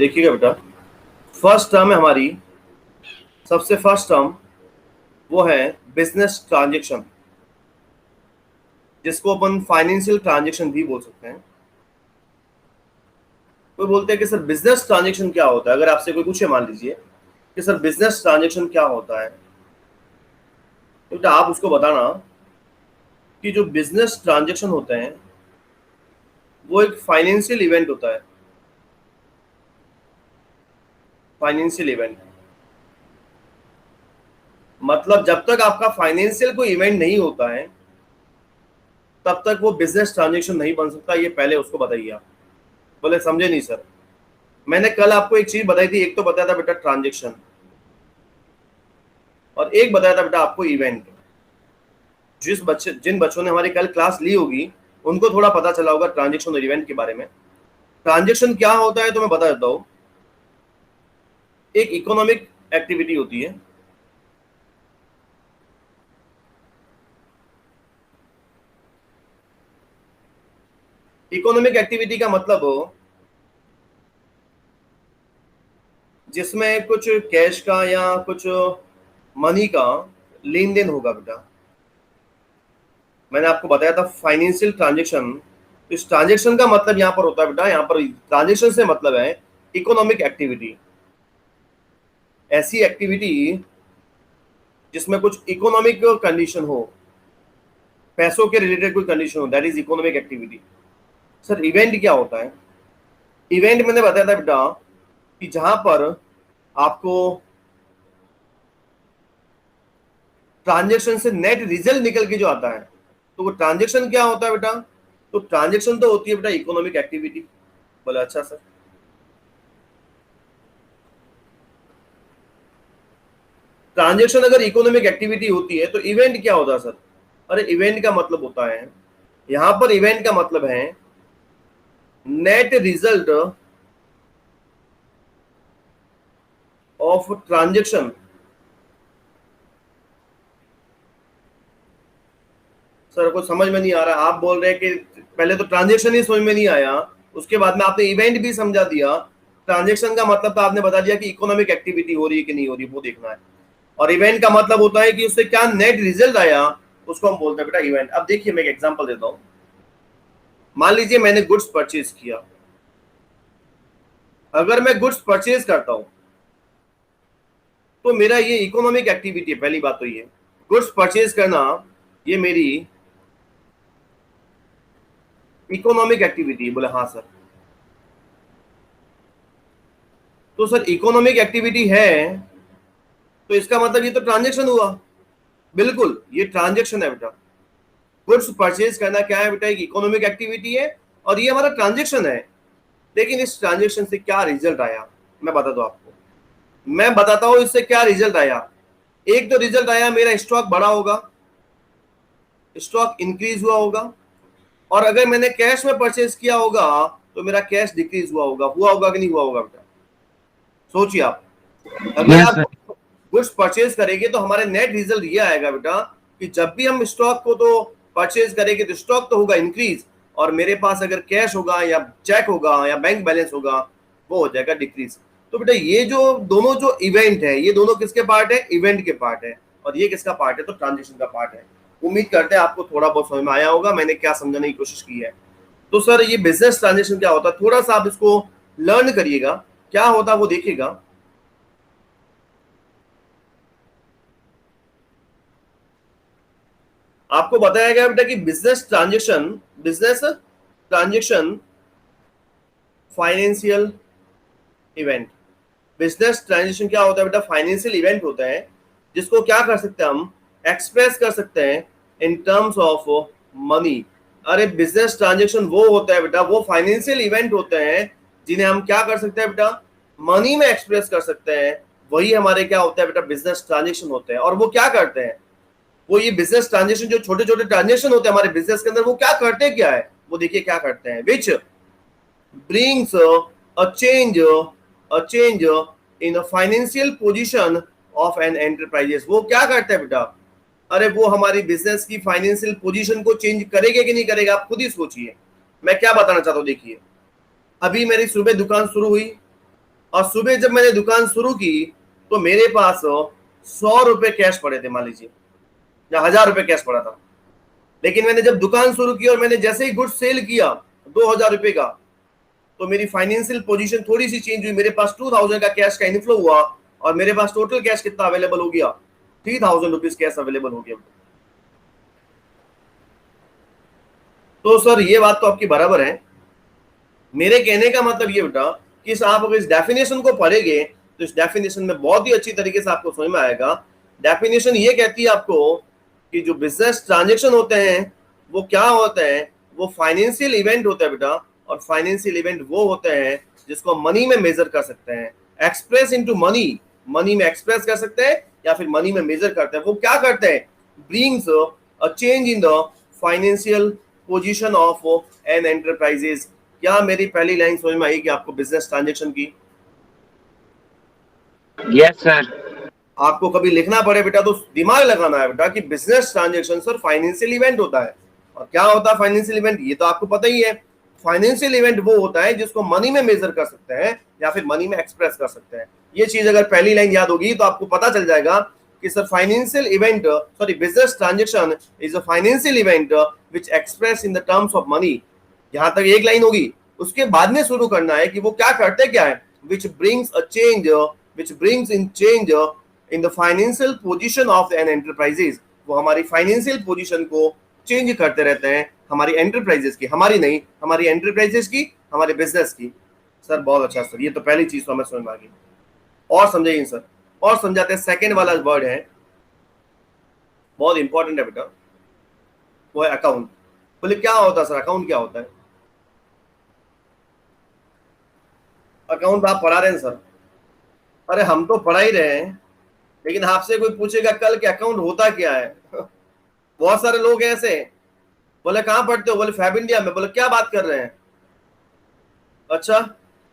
देखिएगा बेटा, first term है हमारी, सबसे फर्स्ट टर्म वो है बिजनेस ट्रांजेक्शन, जिसको अपन फाइनेंशियल ट्रांजेक्शन भी बोल सकते हैं। कोई बोलते हैं कि सर बिजनेस ट्रांजेक्शन क्या होता है। अगर आपसे कोई पूछे मान लीजिए कि सर बिजनेस ट्रांजेक्शन क्या होता है, तो बेटा आप उसको बताना कि जो बिजनेस ट्रांजेक्शन होते हैं वो एक फाइनेंशियल इवेंट होता है। फाइनेंशियल इवेंट मतलब जब तक आपका फाइनेंशियल कोई इवेंट नहीं होता है तब तक वो बिजनेस ट्रांजेक्शन नहीं बन सकता। ये पहले उसको बताइए आप। बोले समझे नहीं सर। मैंने कल आपको एक चीज बताई थी, एक तो बताया था बेटा ट्रांजेक्शन और एक बताया था बेटा आपको इवेंट। जिन बच्चों ने हमारी कल क्लास ली होगी उनको थोड़ा पता चला होगा ट्रांजेक्शन और इवेंट के बारे में। ट्रांजेक्शन क्या होता है तो मैं बता देता हूं। एक इकोनॉमिक एक्टिविटी होती है, इकोनॉमिक एक्टिविटी का मतलब हो जिसमें कुछ कैश का या कुछ मनी का लेन देन होगा बेटा। मैंने आपको बताया था फाइनेंशियल ट्रांजेक्शन। तो इस ट्रांजेक्शन का मतलब यहां पर होता है बेटा, यहां पर ट्रांजेक्शन से मतलब है इकोनॉमिक एक्टिविटी, ऐसी एक्टिविटी जिसमें कुछ इकोनॉमिक कंडीशन हो, पैसों के रिलेटेड कोई कंडीशन हो, that is economic activity. Sir event क्या होता है? इवेंट मैंने बताया था बेटा कि जहां पर आपको ट्रांजेक्शन से नेट रिजल्ट निकल के जो आता है, तो वो ट्रांजेक्शन क्या होता है बेटा? तो ट्रांजेक्शन तो होती है बेटा इकोनॉमिक एक्टिविटी। बोला अच्छा सर। ट्रांजेक्शन अगर इकोनॉमिक एक्टिविटी होती है तो इवेंट क्या होता है सर? अरे इवेंट का मतलब होता है, यहां पर इवेंट का मतलब है net result of transaction. Sir को समझ में नहीं आ रहा। आप बोल रहे हैं कि पहले तो ट्रांजेक्शन ही समझ में नहीं आया, उसके बाद में आपने इवेंट भी समझा दिया। ट्रांजेक्शन का मतलब तो आपने बता दिया कि इकोनॉमिक एक्टिविटी हो रही है कि नहीं हो रही वो देखना है, और इवेंट का मतलब होता है कि उससे क्या नेट रिजल्ट आया, उसको हम बोलते हैं बेटा इवेंट। अब देखिए मैं एक एग्जांपल देता हूं। मान लीजिए मैंने गुड्स परचेज किया। अगर मैं गुड्स परचेज करता हूं तो मेरा ये इकोनॉमिक एक्टिविटी है। पहली बात तो ये गुड्स परचेज करना ये मेरी इकोनॉमिक एक्टिविटी है। बोले हाँ सर। तो सर इकोनॉमिक एक्टिविटी है तो इसका मतलब ये तो ट्रांजेक्शन हुआ। बिल्कुल ये ट्रांजेक्शन है बेटा। गुड्स परचेज करना क्या है बेटा? एक इकोनॉमिक एक्टिविटी है और ये हमारा ट्रांजेक्शन है। लेकिन इस ट्रांजेक्शन से क्या रिजल्ट आया मैं बता दो आपको। मैं बताता हूं इससे क्या रिजल्ट आया। एक तो रिजल्ट आया मेरा स्टॉक बढ़ा होगा, स्टॉक इंक्रीज हुआ होगा। और अगर मैंने कैश में परचेज किया होगा तो मेरा कैश डिक्रीज हुआ होगा कि नहीं हुआ होगा बेटा? सोचिए आप। अगर यस आप सर। गुड्स परचेज करेंगे तो हमारे नेट रिजल्ट ये आएगा बेटा कि जब भी हम स्टॉक को तो परचेज करेंगे तो स्टॉक तो होगा इंक्रीज, और मेरे पास अगर कैश होगा या चेक होगा या बैंक बैलेंस होगा वो हो जाएगा डिक्रीज। तो बेटा ये जो दोनों जो इवेंट है ये दोनों किसके पार्ट है? इवेंट के पार्ट है। और ये किसका पार्ट है? तो ट्रांजेक्शन का पार्ट है। उम्मीद करते हैं आपको थोड़ा बहुत समझ में आया होगा मैंने क्या समझाने की कोशिश की है। तो सर ये बिजनेस ट्रांजेक्शन क्या होता है, थोड़ा सा आप इसको लर्न करिएगा क्या होता है वो देखिएगा। आपको बताया गया बेटा कि business transaction financial event. Business transaction क्या होता है बेटा? फाइनेंशियल इवेंट होता है जिसको क्या कर सकते हैं हम? एक्सप्रेस कर सकते हैं इन टर्म्स ऑफ मनी। अरे बिजनेस ट्रांजेक्शन वो होता है बेटा, वो फाइनेंशियल इवेंट होते हैं जिन्हें हम क्या कर सकते हैं बेटा? मनी में एक्सप्रेस कर सकते हैं। वही हमारे क्या होता है बेटा? बिजनेस ट्रांजेक्शन होते हैं। और वो क्या करते हैं? वो ये बिजनेस ट्रांजेक्शन जो छोटे छोटे ट्रांजेक्शन होते हैं हमारे बिजनेस के अंदर, वो क्या करते क्या है वो देखिए क्या करते हैं। विच brings a change in a financial position of an enterprises। वो क्या करता है बेटा? अरे वो हमारी बिजनेस की फाइनेंशियल पोजीशन को चेंज करेगा कि नहीं करेगा? आप खुद ही सोचिए। मैं क्या बताना चाहता हूँ देखिए, अभी मेरी सुबह दुकान शुरू हुई, और सुबह जब मैंने दुकान शुरू की तो मेरे पास 100 रुपए कैश पड़े थे, मान लीजिए, या 1000 रुपए कैश पड़ा था। लेकिन मैंने जब दुकान शुरू की और मैंने जैसे ही गुड्स सेल किया 2000 रुपए का, तो मेरी फाइनेंशियल पोजीशन थोड़ी सी चेंज हुई। मेरे पास 2000 का कैश का इनफ्लो हुआ और मेरे पास टोटल कैश कितना अवेलेबल हो गया, 3000 रुपीज कैश अवेलेबल हो गया। तो सर ये बात तो आपकी बराबर है। मेरे कहने का मतलब ये बेटा कि आप अगर इस डेफिनेशन को पढ़ेंगे तो इस डेफिनेशन में बहुत ही अच्छी तरीके से आपको समझ में आएगा। डेफिनेशन ये कहती है आपको कि जो बिजनेस ट्रांजेक्शन होते हैं वो क्या होते हैं, वो फाइनेंशियल इवेंट होता है बेटा। और फाइनेंशियल इवेंट वो होते हैं जिसको मनी में मेजर कर सकते हैं, एक्सप्रेस इनटू मनी, मनी में एक्सप्रेस कर सकते हैं या फिर मनी में मेजर करते हैं। वो क्या करते हैं, brings a change in the financial position of an enterprises. क्या मेरी पहली लाइन समझ में आई कि आपको बिजनेस ट्रांजेक्शन की? Yes sir. आपको कभी लिखना पड़े बेटा तो दिमाग लगाना है बेटा कि business transaction sir financial event होता है। और क्या होता है फाइनेंशियल इवेंट, ये तो आपको पता ही है। फाइनेंशियल इवेंट वो होता है जिसको मनी में मेजर कर सकते हैं या फिर मनी में एक्सप्रेस कर सकते हैं। ये चीज अगर पहली लाइन याद होगी तो आपको पता चल जाएगा कि sir financial event, sorry, business transaction is a financial event which express in the terms of money. यहां तक एक लाइन होगी, उसके बाद में शुरू करना है कि वो क्या करते क्या है, which brings a change, which brings in change in the financial position of an enterprises. वो हमारी फाइनेंशियल पोजीशन को चेंज करते रहते हैं, हमारी एंटरप्राइजेस की, हमारी नहीं, हमारी एंटरप्राइजेस की, हमारे बिजनेस की। सर बहुत अच्छा सर, ये तो पहली चीज तो हमें समझ में आ गई। और समझाइए सर, और समझाते हैं। सेकेंड वाला वर्ड है, बहुत इंपॉर्टेंट है बेटा, वो है अकाउंट। बोले क्या होता है सर, अकाउंट क्या होता है? अकाउंट आप पढ़ा रहे हैं सर? अरे हम तो पढ़ा ही रहे हैं, लेकिन आपसे कोई पूछेगा कल कि अकाउंट होता क्या है बहुत सारे लोग हैं ऐसे। बोले कहाँ पढ़ते हो? बोले फैब इंडिया में। बोले क्या बात कर रहे हैं? अच्छा।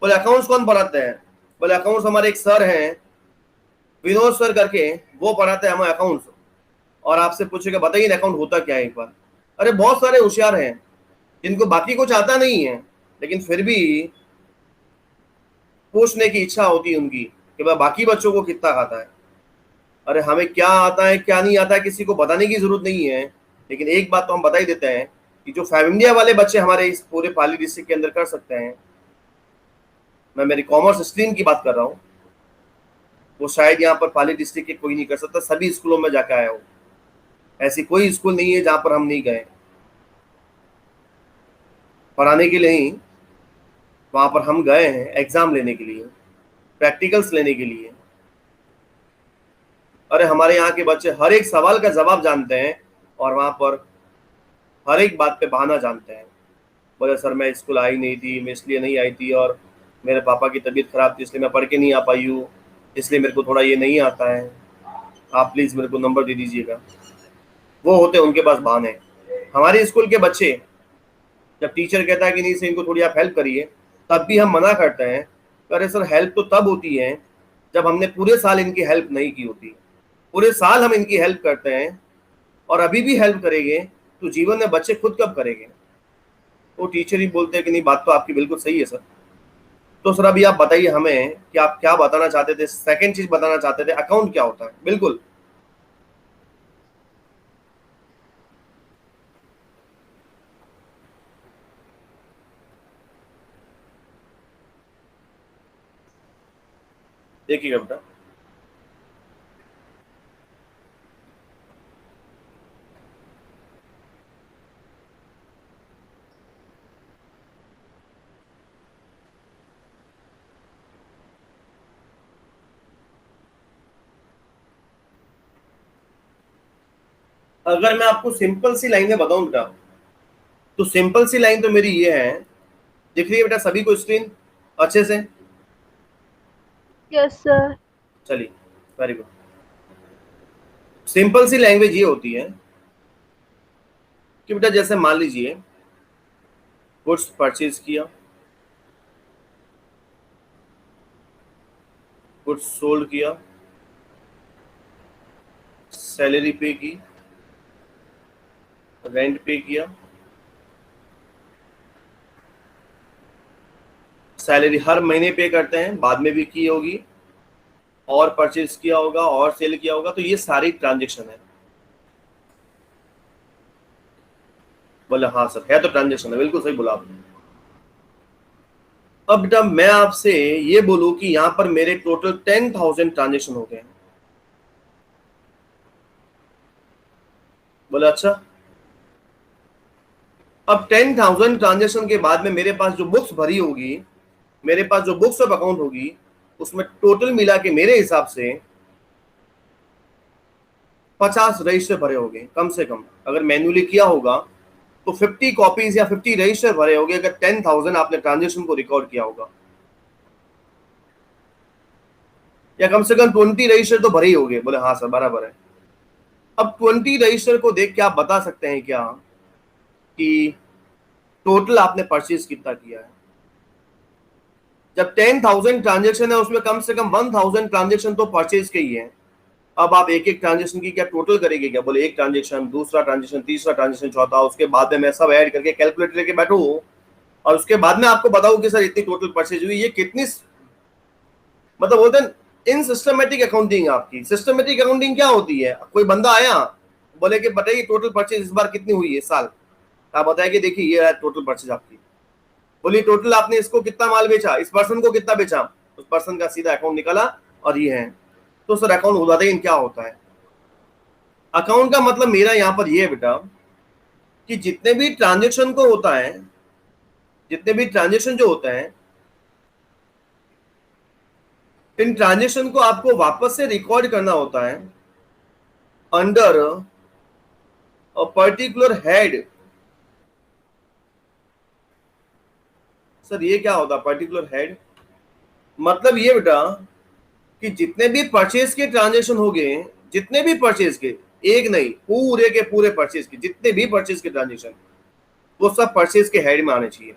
बोले अकाउंट्स कौन पढ़ाते हैं? बोले अकाउंट्स हमारे एक सर हैं, विनोद सर करके, वो पढ़ाते हैं हमें अकाउंट्स। और आपसे पूछेगा बताइए अकाउंट होता क्या है एक बार। अरे बहुत सारे होशियार हैं जिनको बाकी कुछ आता नहीं है, लेकिन फिर भी पूछने की इच्छा होती है उनकी कि भाई बाकी बच्चों को कितना आता है। अरे हमें क्या आता है क्या नहीं आता है किसी को बताने की जरूरत नहीं है, लेकिन एक बात तो हम बता ही देते हैं कि जो फैब इंडिया वाले बच्चे हमारे इस पूरे पाली डिस्ट्रिक्ट के अंदर कर सकते हैं, मैं मेरी कॉमर्स स्ट्रीम की बात कर रहा हूँ, वो शायद यहाँ पर पाली डिस्ट्रिक्ट के कोई नहीं कर सकता। सभी स्कूलों में जाके आया हूँ, ऐसी कोई स्कूल नहीं है जहाँ पर हम नहीं गए पढ़ाने के लिए। नहीं, वहाँ पर हम गए हैं एग्जाम लेने के लिए, प्रैक्टिकल्स लेने के लिए। अरे हमारे यहाँ के बच्चे हर एक सवाल का जवाब जानते हैं और वहाँ पर हर एक बात पे बहाना जानते हैं। बोले सर मैं स्कूल आई नहीं थी, मैं इसलिए नहीं आई थी, और मेरे पापा की तबीयत खराब थी इसलिए मैं पढ़ के नहीं आ पाई हूँ, इसलिए मेरे को थोड़ा ये नहीं आता है, आप प्लीज़ मेरे को नंबर दे दीजिएगा। वो होते हैं उनके पास बहाने। हमारे स्कूल के बच्चे जब टीचर कहता है कि नहीं सर इनको थोड़ी आप हेल्प करिए, तब भी हम मना करते हैं। अरे सर हेल्प तो तब होती है जब हमने पूरे साल इनकी हेल्प नहीं की होती। पूरे साल हम इनकी हेल्प करते हैं और अभी भी हेल्प करेंगे तो जीवन में बच्चे खुद कब करेंगे? वो टीचर ही बोलते हैं कि नहीं बात तो आपकी बिल्कुल सही है सर। तो सर अभी आप बताइए हमें कि आप क्या बताना चाहते थे, सेकंड चीज बताना चाहते थे अकाउंट क्या होता है? बिल्कुल। देखिएगा बेटा, अगर मैं आपको सिंपल सी लाइन में बताऊं बेटा, तो सिंपल सी लाइन तो मेरी ये है, दिख रही है बेटा सभी को स्क्रीन अच्छे से? Yes sir. चलिए, वेरी गुड। सिंपल सी लैंग्वेज ये होती है कि बेटा जैसे मान लीजिए गुड्स परचेज किया, गुड्स सोल्ड किया, सैलरी पे की, रेंट पे किया, सैलरी हर महीने पे करते हैं, बाद में भी की होगी, और परचेज किया होगा और सेल किया होगा, तो ये सारी ट्रांजेक्शन है। बोले हाँ सर है तो ट्रांजेक्शन है, बिल्कुल सही बोला आपने। अब जब मैं आपसे ये बोलूं कि यहां पर मेरे टोटल 10,000 ट्रांजेक्शन हो गए, बोले अच्छा। अब 10,000 ट्रांजेक्शन के बाद में मेरे पास जो बुक्स भरी होगी, मेरे पास जो बुक्स ऑफ अकाउंट होगी, उसमें टोटल मिला के मेरे हिसाब से 50 रजिस्टर भरे होंगे कम से कम। अगर मैन्युअली किया होगा तो 50 कॉपीज या 50 रजिस्टर भरे होंगे, अगर 10,000 आपने ट्रांजेक्शन को रिकॉर्ड किया होगा, या कम से कम 20 रजिस्टर तो भरे ही होंगे। बोले हाँ सर बराबर है। अब 20 रजिस्टर को देख के आप बता सकते हैं क्या कि टोटल आपने परचेज कितना किया है? जब 10,000 ट्रांजेक्शन है उसमें कम से कम 1,000 ट्रांजेक्शन तो परचेज के ही है। अब आप एक एक ट्रांजेक्शन की क्या टोटल करेंगे क्या? बोले एक ट्रांजेक्शन, दूसरा ट्रांजेक्शन, तीसरा ट्रांजेक्शन, चौथा, उसके बाद में मैं सब ऐड करके कैलकुलेटर लेके बैठू और उसके बाद में आपको बताऊं कि सर इतनी टोटल परचेज हुई। ये कितनी, मतलब बोलते हैं इन सिस्टमेटिक अकाउंटिंग। आपकी सिस्टमेटिक अकाउंटिंग क्या होती है? कोई बंदा आया बोले कि बताइए टोटल परचेज इस बार कितनी हुई है साल, आप बताया कि देखिए ये है टोटल परचेज आपकी। बोलिए टोटल आपने इसको कितना माल बेचा, इस पर्सन को कितना बेचा, उस पर्सन का सीधा अकाउंट निकाला और ये है। तो सर अकाउंट बताइए क्या होता है? अकाउंट का मतलब मेरा यहां पर ये है बेटा कि जितने भी ट्रांजेक्शन को होता है, जितने भी ट्रांजेक्शन जो होता है, इन ट्रांजेक्शन को आपको वापस से रिकॉर्ड करना होता है under a particular head. Sir ये क्या होता है पर्टिकुलर हेड? मतलब ये बेटा कि जितने भी परचेज के ट्रांजेक्शन हो गए, जितने भी परचेज के, एक नहीं पूरे के पूरे परचेज के, जितने भी परचेज के ट्रांजेक्शन, वो सब परचेज के हेड में आने चाहिए,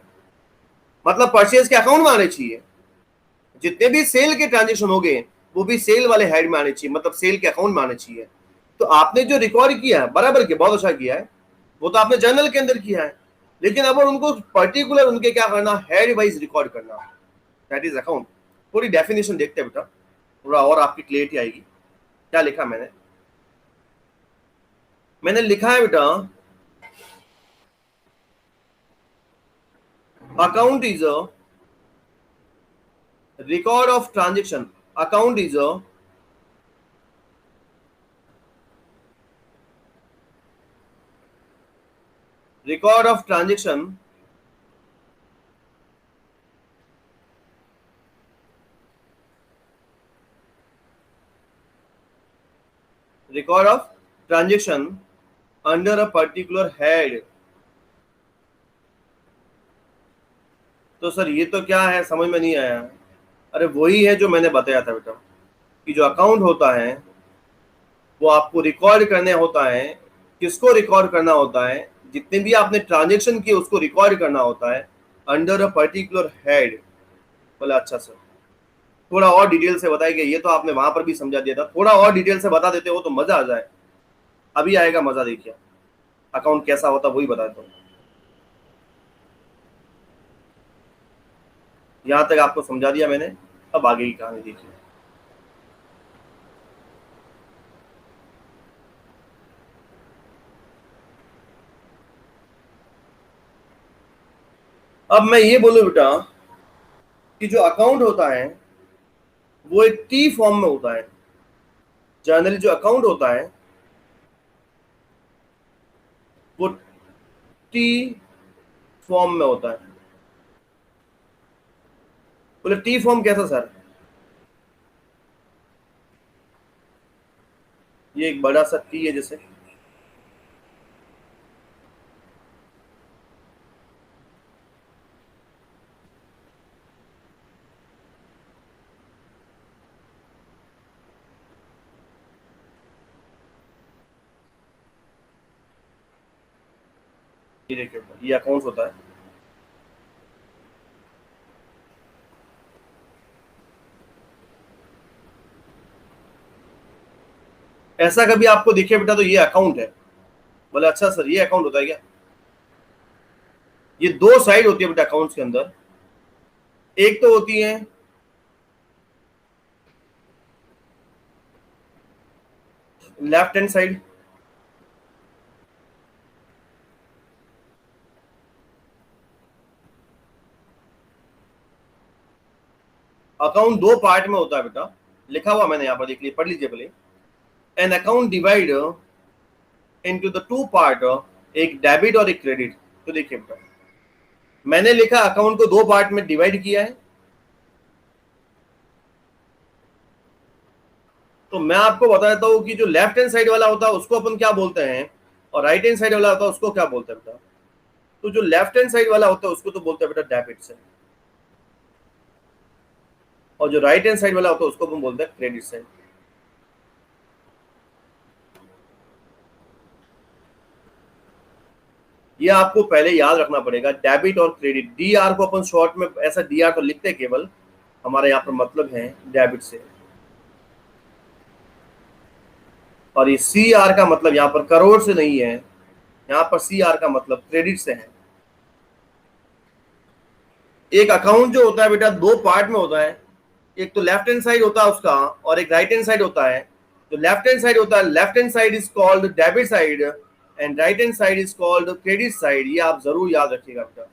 मतलब परचेज के अकाउंट में आने चाहिए। जितने भी सेल के ट्रांजेक्शन हो गए वो भी सेल वाले हेड में आने चाहिए, मतलब सेल के अकाउंट में आने चाहिए। तो आपने जो रिकॉर्ड किया है बराबर के बहुत अच्छा किया है, वो तो आपने जर्नल के अंदर किया है, लेकिन अब उनको पर्टिकुलर उनके क्या करना, हेड वाइज रिकॉर्ड करना, दैट इज अकाउंट। पूरी डेफिनेशन देखते हैं बेटा, थोड़ा और आपकी क्लियरिटी आएगी। क्या लिखा मैंने? मैंने लिखा है बेटा account is a record of transaction. Account is a record of transaction record of transaction under a particular head। तो सर ये तो क्या है, समझ में नहीं आया। अरे वही है जो मैंने बताया था बेटा कि जो अकाउंट होता है वो आपको रिकॉर्ड करने होता है। किसको रिकॉर्ड करना होता है? जितने भी आपने ट्रांजेक्शन किए उसको रिकॉर्ड करना होता है अंडर अ पर्टिकुलर हेड। बोला अच्छा सर थोड़ा और डिटेल से बताइए। ये तो आपने वहां पर भी समझा दिया था, थोड़ा और डिटेल से बता देते हो तो मजा आ जाए। अभी आएगा मजा, देखिए अकाउंट कैसा होता वही बता दो। यहां तक आपको समझा दिया मैंने, अब आगे की कहानी देखिए। अब मैं ये बोलूं बेटा कि जो अकाउंट होता है वो एक टी फॉर्म में होता है। जनरली जो अकाउंट होता है वो टी फॉर्म में होता है। बोले टी फॉर्म कैसा सर? ये एक बड़ा सा टी है जैसे, ये देखिए ये अकाउंट होता है। ऐसा कभी आपको दिखे बेटा तो ये अकाउंट है। बोले अच्छा सर ये अकाउंट होता है क्या? ये दो साइड होती है बेटा अकाउंट्स के अंदर। एक तो होती है लेफ्ट हैंड साइड, अकाउंट दो पार्ट में होता है बेटा, लिखा हुआ मैंने यहाँ पर, देख लीजिए, पढ़ लीजिए पहले। An account divide into the two part, एक डेबिट और एक क्रेडिट। तो देखिए बेटा, मैंने लिखा अकाउंट को दो पार्ट में डिवाइड किया है, तो मैं आपको बता देता हूं कि जो लेफ्ट हैंड साइड वाला होता है उसको अपन क्या बोलते हैं, और राइट हैंड साइड वाला होता है उसको क्या बोलते हैं बेटा। तो जो लेफ्ट हैंड साइड वाला होता है उसको तो बोलते हैं बेटा डेबिट साइड, और जो राइट हैंड साइड वाला होता है उसको अपन बोलते हैं क्रेडिट साइड। ये आपको पहले याद रखना पड़ेगा, डेबिट और क्रेडिट। डी आर को अपन शॉर्ट में ऐसा डी आर तो लिखते हैं केवल, हमारे यहाँ पर मतलब है डेबिट से, और ये सी आर का मतलब यहाँ पर करोड़ से नहीं है, यहाँ पर सी आर का मतलब क्रेडिट से है। एक अकाउंट जो होता है बेटा दो पार्ट में होता है, एक तो लेफ्ट हैंड साइड होता है उसका और एक राइट हैंड साइड होता है। जो लेफ्ट हैंड साइड होता है, left hand side is called debit side and right hand side is called credit side. ये आप जरूर याद रखिएगा बेटा,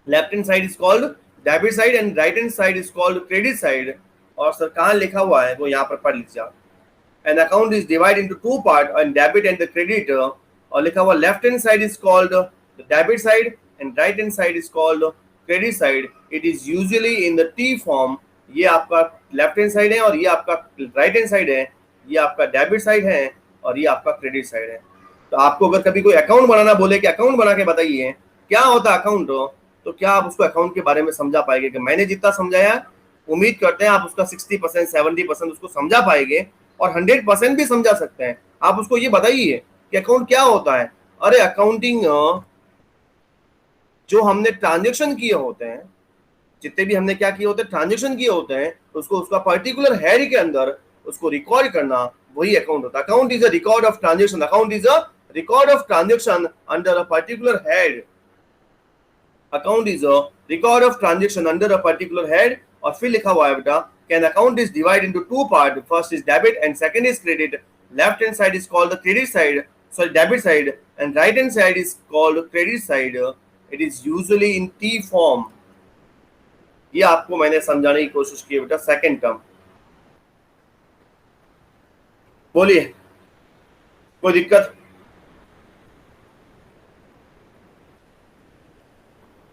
left hand side is called debit side and right hand side is called credit side. और sir कहाँ लिखा हुआ है वो यहाँ पर पढ़ लीजिए आप। An account is divide into two part, and debit and the credit, और लिखा हुआ left hand side is called the debit side and right hand side is called credit side. It is usually in the T form. ये आपका left hand side है और ये आपका right hand side है, ये आपका डेबिट साइड है और ये आपका क्रेडिट साइड है। तो आपको अगर कभी कोई अकाउंट बनाना बोले कि अकाउंट बना के बताइए क्या होता है अकाउंट, तो क्या आप उसको अकाउंट के बारे में समझा पाएंगे? कि मैंने जितना समझाया, उम्मीद करते हैं आप उसका 60% 70% उसको समझा पाएंगे, और 100% भी समझा सकते हैं। आप उसको ये बताइए कि अकाउंट क्या होता है। अरे अकाउंटिंग, जो हमने ट्रांजेक्शन किए होते हैं, जितने भी हमने क्या किए होते हैं, ट्रांजेक्शन किए होते हैं, उसको उसका पर्टिकुलर हेड के अंदर उसको रिकॉर्ड करना, वही अकाउंट होता है। Account is a record of transaction, account is a record of transaction under a particular head. Account is a record of transaction under a particular head. और फिर लिखा हुआ है बेटा, can account is divide into two part, first is debit and second is credit. Left hand side is called the credit side, sorry debit side, and right hand side is called credit side. It is usually in T form. ये आपको मैंने समझाने की कोशिश की बेटा। Second term बोलिए, कोई दिक्कत?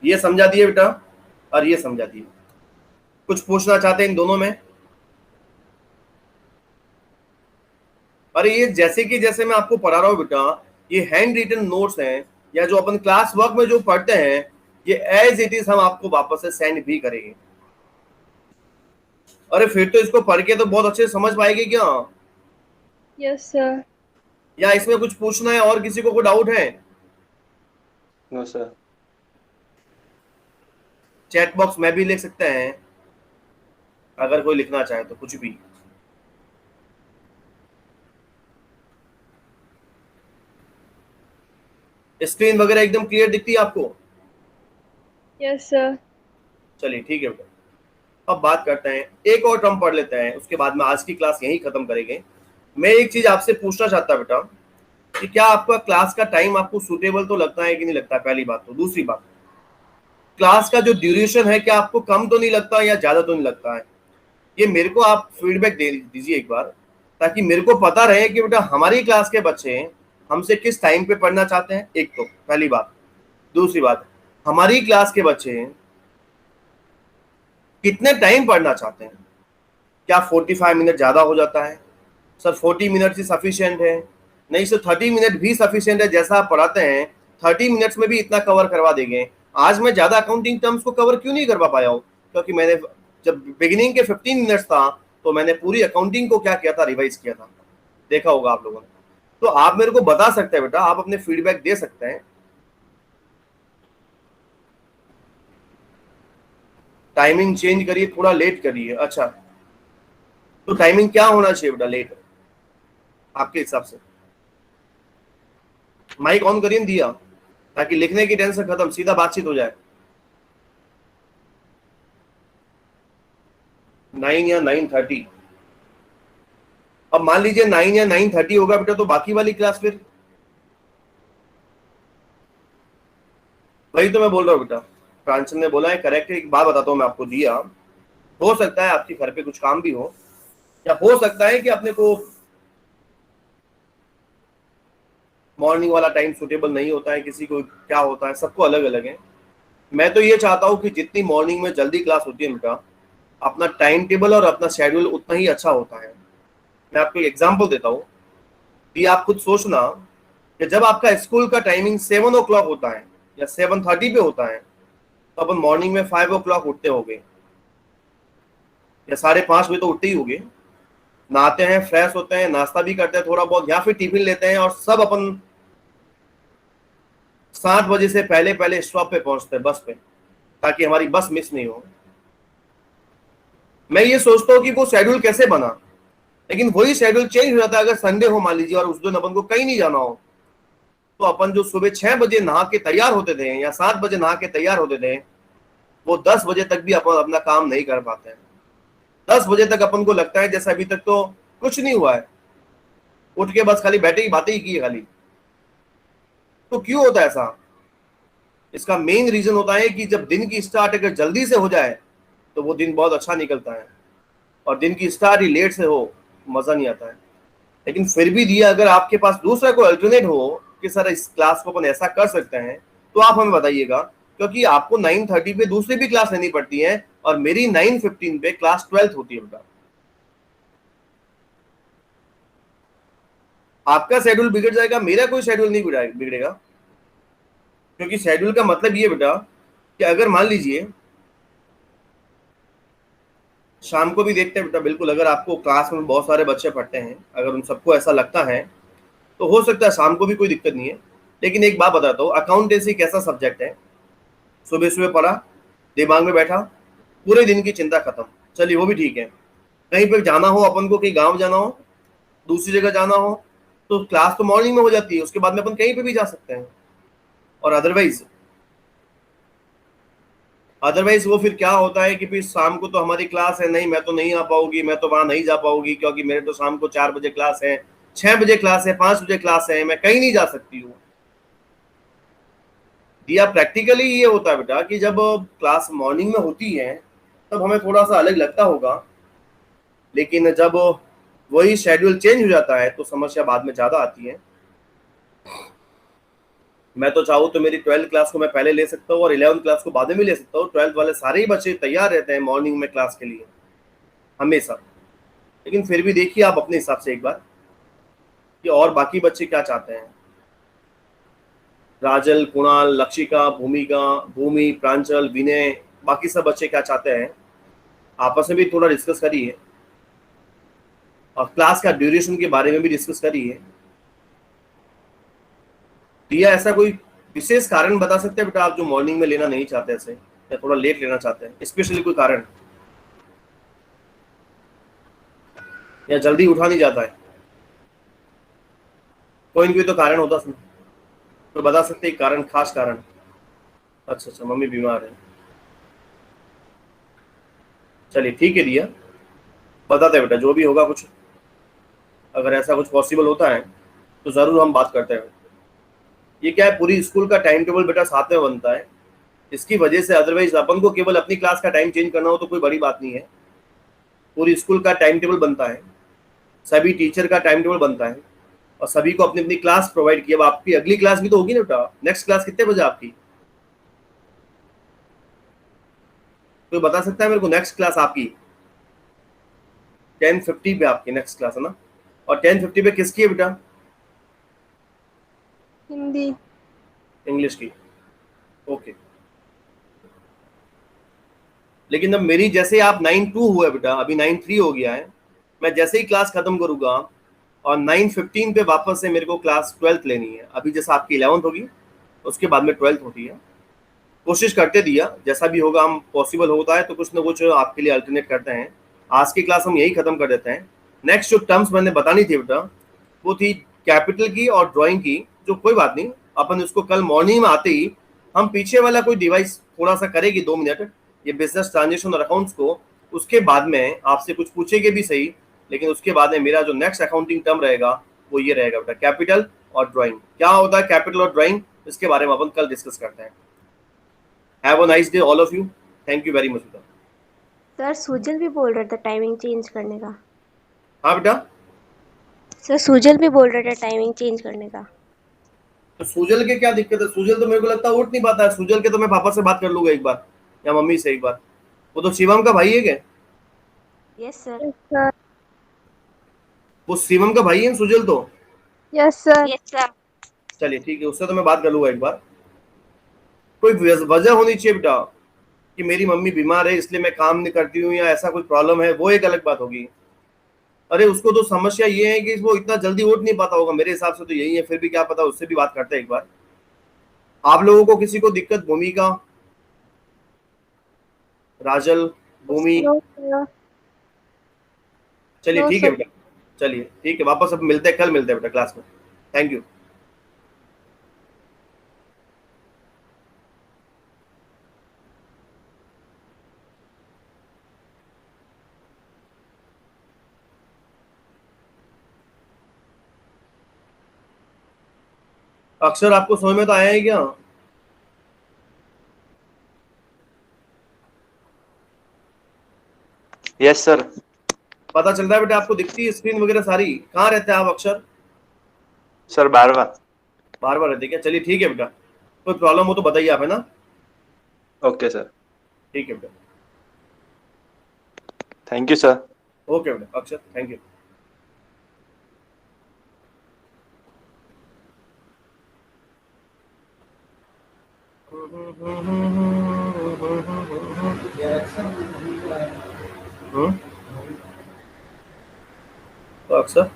ये समझा दिए बेटा और ये समझा दिए। कुछ पूछना चाहते हैं इन दोनों में? अरे ये जैसे कि जैसे मैं आपको पढ़ा रहा हूँ बेटा, ये हैंड रिटन नोट्स हैं, या जो अपन क्लास वर्क में जो पढ़ते हैं, ये एज इट इज हम आपको वापस से सेंड भी करेंगे। अरे फिर तो इसको पढ़ के तो बहुत अच्छे से समझ पाएंगे क्या? Yes sir. या इसमें कुछ पूछना है और किसी को कोई डाउट है? No sir. चैट बॉक्स में भी लिख सकते हैं अगर कोई लिखना चाहे तो, कुछ भी। स्क्रीन वगैरह एकदम क्लियर दिखती है आपको? Yes sir. चलिए ठीक है बेटा, अब बात करते हैं, एक और टर्म पढ़ लेते हैं, उसके बाद में आज की क्लास यहीं खत्म करेंगे। मैं एक चीज आपसे पूछना चाहता बेटा, कि क्या आपका क्लास का टाइम आपको सूटेबल तो लगता है कि नहीं लगता? पहली बात तो। दूसरी बात, क्लास का जो ड्यूरेशन है, क्या आपको कम तो नहीं लगता या ज्यादा तो नहीं लगता है? ये मेरे को आप फीडबैक दे दीजिए एक बार, ताकि मेरे को पता रहे कि बेटा हमारी क्लास के बच्चे हमसे किस टाइम पे पढ़ना चाहते हैं, एक तो पहली बात। दूसरी बात, हमारी क्लास के बच्चे कितने टाइम पढ़ना चाहते हैं। क्या 45 मिनट ज्यादा हो जाता है? सर 40 मिनट ही सफिशियंट है? नहीं सर, 30 मिनट भी सफिशियंट है। जैसा आप पढ़ाते हैं 30 मिनट्स में भी इतना कवर करवा देंगे। आज मैं ज्यादा अकाउंटिंग टर्म्स को कवर क्यों नहीं करवा पाया हूँ? क्योंकि मैंने जब बिगिनिंग के 15 मिनट्स था, तो मैंने पूरी अकाउंटिंग को क्या किया था, रिवाइज किया था। देखा होगा आप लोगों ने। तो आप मेरे को बता सकते हैं बेटा, आप अपने फीडबैक दे सकते हैं। टाइमिंग चेंज करिए, थोड़ा लेट करिए। अच्छा, तो टाइमिंग क्या होना चाहिए बेटा लेट आपके हिसाब से? माइक ऑन करिए दिया, ताकि लिखने की टेंशन खत्म, सीधा बातचीत हो जाए। 9 या 9:30। अब मान लीजिए 9 या 9:30 होगा बेटा, तो बाकी वाली क्लास फिर, वही तो मैं बोल रहा हूँ बेटा, प्रांशल ने बोला है करेक्ट है। एक बात बताता हूँ मैं आपको, दिया हो सकता है आपके घर पे कुछ काम भी हो, या हो सकता है कि अपने को मॉर्निंग वाला टाइम सुटेबल नहीं होता है, किसी को क्या होता है, सबको अलग अलग है। मैं तो ये चाहता हूँ कि जितनी मॉर्निंग में जल्दी क्लास होती है बेटा, अपना टाइम टेबल और अपना शेड्यूल उतना ही अच्छा होता है। मैं आपको एक एग्जाम्पल देता हूँ, ये आप खुद सोचना कि जब आपका स्कूल का टाइमिंग 7 o'clock होता है या 7:30 पे होता है, तो अपन मॉर्निंग में 5 o'clock उठते होंगे या 5:30 बजे तो उठते ही होंगे, नहाते हैं, फ्रेश होते हैं, नाश्ता भी करते हैं थोड़ा बहुत, या फिर टिफिन लेते हैं, और सब अपन 7 बजे से पहले पहले स्टॉप पे पहुंचते हैं, बस पे, ताकि हमारी बस मिस नहीं हो। मैं ये सोचता हूँ कि वो शेड्यूल कैसे बना, लेकिन वही शेड्यूल चेंज हो जाता है अगर संडे हो मान लीजिए और उस दिन अपन को कहीं नहीं जाना हो, तो अपन जो सुबह 6 बजे नहा के तैयार होते थे या 7 बजे नहा के तैयार होते थे, वो 10 बजे तक भी अपन अपना काम नहीं कर पाते हैं। 10 बजे तक अपन को लगता है जैसे अभी तक तो कुछ नहीं हुआ है, उठ के बस खाली बैठे ही बातें ही की है खाली। तो क्यों होता है ऐसा? इसका मेन रीजन होता है कि जब दिन की स्टार्ट अगर जल्दी से हो जाए तो वो दिन बहुत अच्छा निकलता है, और दिन की स्टार्ट ही लेट से हो मजा नहीं आता है। लेकिन फिर भी दिया अगर आपके पास दूसरा कोई अल्टरनेट हो कि सर इस क्लास को अपन ऐसा कर सकते हैं, तो आप हमें बताइएगा, क्योंकि आपको 9:30 पे दूसरी भी क्लास लेनी पड़ती है, और मेरी 9:15 पे क्लास 12th होती है बेटा। आपका शेड्यूल बिगड़ जाएगा, मेरा कोई शेड्यूल नहीं बिगड़ेगा, क्योंकि शेड्यूल का मतलब ये बेटा कि अगर मान लीजिए शाम को भी देखते हैं बेटा, बिल्कुल अगर आपको क्लास में बहुत सारे बच्चे पढ़ते हैं, अगर उन सबको ऐसा लगता है तो हो सकता है शाम को भी कोई दिक्कत नहीं है। लेकिन एक बात बताता हूँ, अकाउंटेंसी कैसा सब्जेक्ट है, सुबह सुबह पढ़ा, दिमाग में बैठा, पूरे दिन की चिंता खत्म, चलिए वो भी ठीक है। कहीं पर जाना हो अपन को, कहीं गांव जाना हो, दूसरी जगह जाना हो, तो क्लास तो मॉर्निंग में हो जाती है, उसके बाद में अपन कहीं पे भी जा सकते हैं। और अदरवाइज वो फिर क्या होता है कि फिर शाम को तो हमारी क्लास है, नहीं मैं तो नहीं आ पाऊंगी, मैं तो वहां नहीं जा पाऊंगी, क्योंकि मेरे तो शाम को 4 बजे क्लास है, 6 बजे क्लास है, 5 बजे क्लास है, मैं कहीं नहीं जा सकती हूँ। या प्रैक्टिकली ये होता है बेटा कि जब क्लास मॉर्निंग में होती है तब हमें थोड़ा सा अलग लगता होगा, लेकिन जब वही शेड्यूल चेंज हो जाता है तो समस्या बाद में ज्यादा आती है। मैं तो चाहूँ तो मेरी 12th क्लास को मैं पहले ले सकता हूँ और 11th क्लास को बाद में भी ले सकता हूँ। 12th वाले सारे ही बच्चे तैयार रहते हैं मॉर्निंग में क्लास के लिए हमेशा। लेकिन फिर भी देखिए आप अपने हिसाब से एक बार कि और बाकी बच्चे क्या चाहते हैं। राजल, कुणाल, लक्षिका, भूमि, प्रांचल, विनय, बाकी सब बच्चे क्या चाहते हैं, आपस में भी थोड़ा डिस्कस करिए, और क्लास का ड्यूरेशन के बारे में भी डिस्कस करिए। दिया ऐसा कोई विशेष कारण बता सकते हैं बेटा आप जो मॉर्निंग में लेना नहीं चाहते ऐसे, या थोड़ा लेट लेना चाहते हैं, स्पेशली कोई कारण, या जल्दी उठा नहीं जाता है, कोई न कोई तो कारण होता है, तो बता सकते हैं कारण, खास कारण। अच्छा, मम्मी बीमार है, चलिए ठीक है दिया, बताते हैं बेटा जो भी होगा कुछ, अगर ऐसा कुछ पॉसिबल होता है तो जरूर हम बात करते हैं। ये क्या है, पूरी स्कूल का टाइम टेबल बेटा साथ में बनता है, इसकी वजह से, अदरवाइज अपन को केवल अपनी क्लास का टाइम चेंज करना हो तो कोई बड़ी बात नहीं है। पूरी स्कूल का टाइम टेबल बनता है, सभी टीचर का टाइम टेबल बनता है, और सभी को अपनी अपनी क्लास प्रोवाइड की। अब आपकी अगली क्लास भी तो होगी ना बेटा, नेक्स्ट क्लास कितने बजे आपकी, कोई बता सकता है मेरे को? नेक्स्ट क्लास आपकी 10:50 पे आपकी नेक्स्ट क्लास है ना, और 10:50 पे किसकी है बेटा? हिंदी। इंग्लिश की, ओके। लेकिन अब मेरी जैसे आप 9:02 हुआ है बेटा, अभी 9:03 हो गया है, मैं जैसे ही क्लास खत्म करूंगा और 9:15 पे वापस से मेरे को क्लास 12th लेनी है। अभी जैसा आपकी 11th होगी उसके बाद में 12th होती है। कोशिश करते दिया जैसा भी होगा, हम पॉसिबल होता है तो कुछ ना कुछ आपके लिए अल्टरनेट करते हैं। आज की क्लास हम यही खत्म कर देते हैं। नेक्स्ट जो टर्म्स मैंने बतानी थी बेटा वो थी कैपिटल की और ड्राइंग की, जो कोई बात नहीं, अपन उसको कल मॉर्निंग में आते ही हम पीछे वाला कोई डिवाइस थोड़ा सा करेगी 2 मिनट, ये बिजनेस ट्रांजेक्शन और अकाउंट्स को उसके बाद में आपसे कुछ पूछेंगे भी सही, लेकिन उसके बाद में मेरा जो नेक्स्ट अकाउंटिंग टर्म रहेगा वो ये रहेगा बेटा, कैपिटल और ड्राइंग। क्या होता है कैपिटल और ड्राइंग, इसके बारे में अपन कल डिस्कस करते हैं। Have a nice day all of you, thank you very much बेटा। सर सुजल भी बोल रहा था टाइमिंग चेंज करने का। हाँ बेटा, सर सुजल भी बोल रहा था टाइमिंग चेंज करने का। तो सुजल के क्या दिक्कत है? सुजल तो मेरे को लगता है उठ नहीं पाता है। सुजल के तो मैं पापा से बात कर लूंगा एक बार, या मम्मी से एक बार। वो तो शिवम का भाई है क्या? Yes sir. Yes, sir. वो शिवम का भाई है सुजल तो। Yes, sir. Yes sir. चलिए ठीक है, उससे तो मैं बात कर लूंगा एक बार। कोई वजह होनी चाहिए बेटा कि मेरी मम्मी बीमार है इसलिए मैं काम नहीं करती हूँ, या ऐसा कोई प्रॉब्लम है, वो एक अलग बात होगी। अरे उसको तो समस्या ये है कि वो इतना जल्दी उठ नहीं पाता होगा, मेरे हिसाब से तो यही है। फिर भी क्या पता, उससे भी बात करते हैं एक बार। आप लोगों को किसी को दिक्कत, भूमिका, राजल, भूमि? No, sir. चलिए No, ठीक है sir. बेटा, चलिए ठीक है, वापस अब मिलते हैं, कल मिलते हैं बेटा क्लास में। Thank you. अक्षर आपको समझ में तो आया है क्या? Yes sir. पता चल रहा है बेटा आपको? दिखती है स्क्रीन वगैरह सारी? कहाँ रहते हैं आप अक्षर? सर 12वां। बार बार रहते हैं क्या? चलिए ठीक है बेटा, कोई प्रॉब्लम हो तो बताइए आप, है ना? Okay sir. ठीक है बेटा, थैंक यू सर। ओके बेटा अक्षर, थैंक यू। तो अक्षर